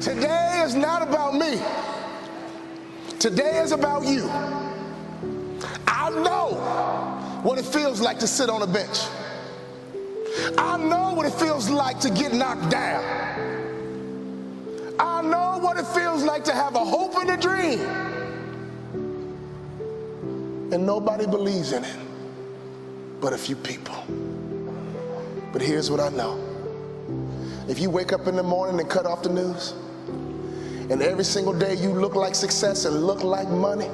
Today is not about me. Today is about you. I know what it feels like to sit on a bench. I know what it feels like to get knocked down. I know what it feels like to have a hope and a dream, and nobody believes in it but a few people. But here's what I know. If you wake up in the morning and cut off the news, and every single day you look like success and look like money,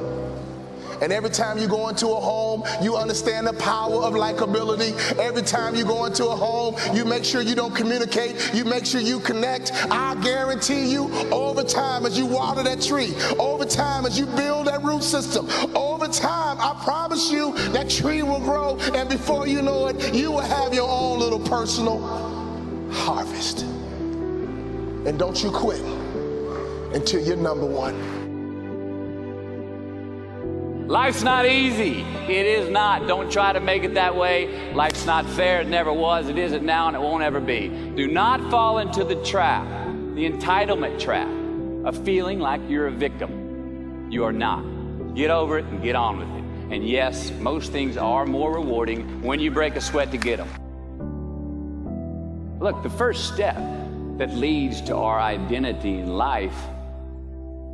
and every time you go into a home, you understand the power of likability. Every time you go into a home, you make sure you don't communicate. You make sure you connect. I guarantee you, over time, as you water that tree, over time, as you build that root system, over time, I promise you, that tree will grow. And before you know it, you will have your own little personal harvest. And don't you quit until you're number one. Life's not easy. It is not. Don't try to make it that way. Life's not fair. It never was. It isn't now, and it won't ever be. Do not fall into the trap, the entitlement trap, of feeling like you're a victim. You are not. Get over it and get on with it. And yes, most things are more rewarding when you break a sweat to get them. Look, the first step that leads to our identity in life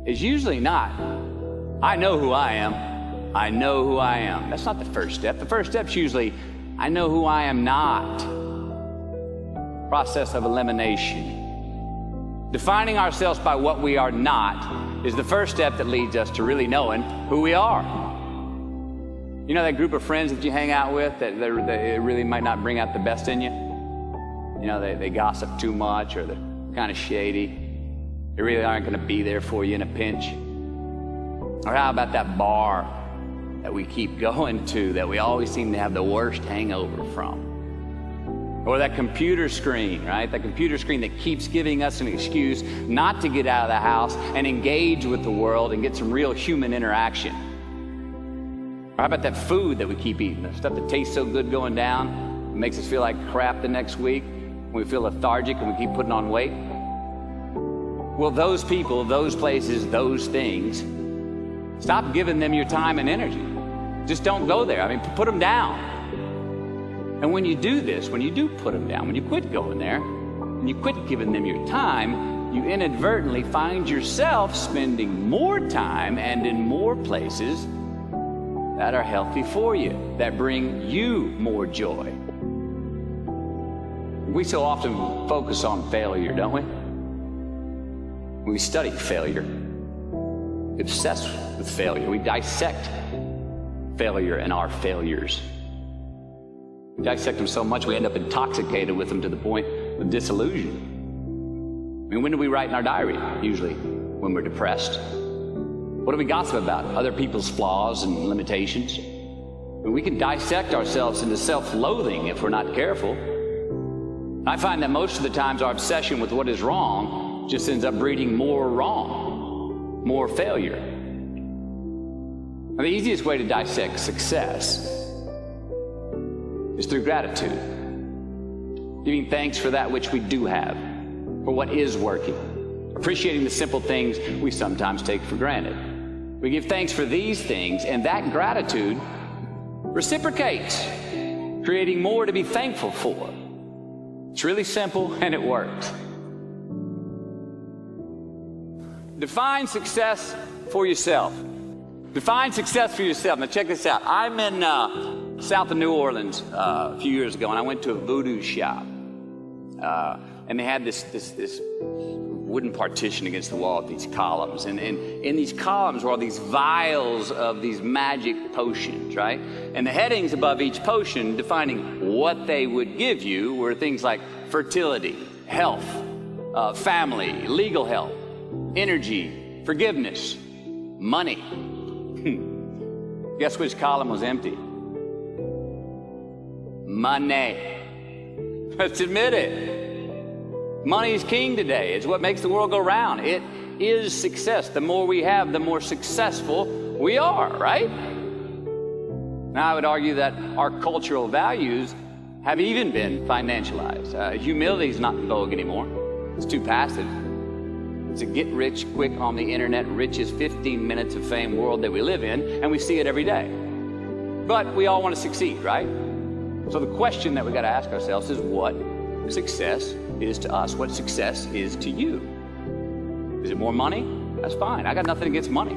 is usually not, I know who I am. I know who I am. That's not the first step. The first step's usually, I know who I am not. Process of elimination. Defining ourselves by what we are not is the first step that leads us to really knowing who we are. You know that group of friends that you hang out with that really might not bring out the best in you? You know, they gossip too much, or they're kind of shady. They really aren't going to be there for you in a pinch. Or how about that bar that we keep going to that we always seem to have the worst hangover from? Or that computer screen, right? That computer screen that keeps giving us an excuse not to get out of the house and engage with the world and get some real human interaction. Or how about that food that we keep eating, the stuff that tastes so good going down, it makes us feel like crap the next week, when we feel lethargic and we keep putting on weight? Well, those people, those places, those things, stop giving them your time and energy. Just don't go there. I mean, put them down. And when you do this, when you do put them down, when you quit going there, when you quit giving them your time, you inadvertently find yourself spending more time and in more places that are healthy for you, that bring you more joy. We so often focus on failure, don't we? We study failure, obsessed with failure. We dissect failure and our failures. We dissect them so much we end up intoxicated with them to the point of disillusion. I mean, when do we write in our diary? Usually when we're depressed. What do we gossip about? Other people's flaws and limitations. And we can dissect ourselves into self-loathing if we're not careful. I find that most of the times our obsession with what is wrong just ends up breeding more wrong, more failure. Now, the easiest way to dissect success is through gratitude. Giving thanks for that which we do have, for what is working. Appreciating the simple things we sometimes take for granted. We give thanks for these things, and that gratitude reciprocates, creating more to be thankful for. It's really simple, and it works. Define success for yourself. Define success for yourself. Now check this out. I'm in south of New Orleans a few years ago, and I went to a voodoo shop. And they had this wooden partition against the wall with these columns. And in these columns were all these vials of these magic potions, right? And the headings above each potion defining what they would give you were things like fertility, health, family, legal help, energy, forgiveness, money. Guess which column was empty? Money. Let's admit it. Money is king today. It's what makes the world go round. It is success. The more we have, the more successful we are, right? Now, I would argue that our cultural values have even been financialized. Humility is not in vogue anymore. It's too passive. It's a get rich quick on the internet, richest 15 minutes of fame world that we live in, and we see it every day. But we all want to succeed, right? So the question that we got to ask ourselves is what success is to us, what success is to you. Is it more money? That's fine. I got nothing against money.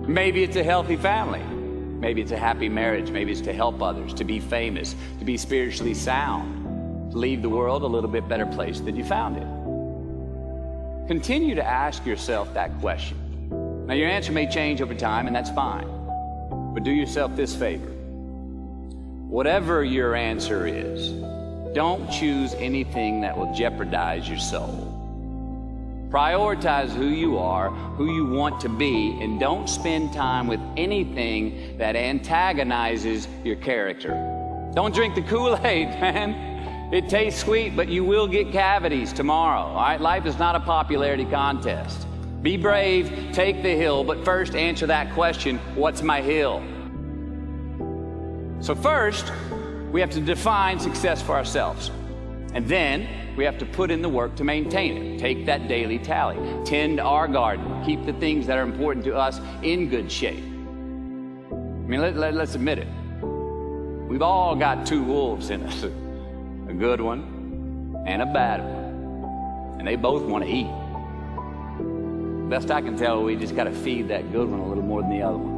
Maybe it's a healthy family. Maybe it's a happy marriage. Maybe it's to help others, to be famous, to be spiritually sound, to leave the world a little bit better place than you found it. Continue to ask yourself that question. Now, your answer may change over time, and that's fine. But do yourself this favor. Whatever your answer is, don't choose anything that will jeopardize your soul. Prioritize who you are, who you want to be, and don't spend time with anything that antagonizes your character. Don't drink the Kool-Aid, man. It tastes sweet, but you will get cavities tomorrow, all right? Life is not a popularity contest. Be brave, take the hill, but first answer that question, what's my hill? So first, we have to define success for ourselves. And then we have to put in the work to maintain it. Take that daily tally. Tend our garden. Keep the things that are important to us in good shape. I mean, let's admit it. We've all got two wolves in us. A good one and a bad one. And they both want to eat. Best I can tell, we just got to feed that good one a little more than the other one.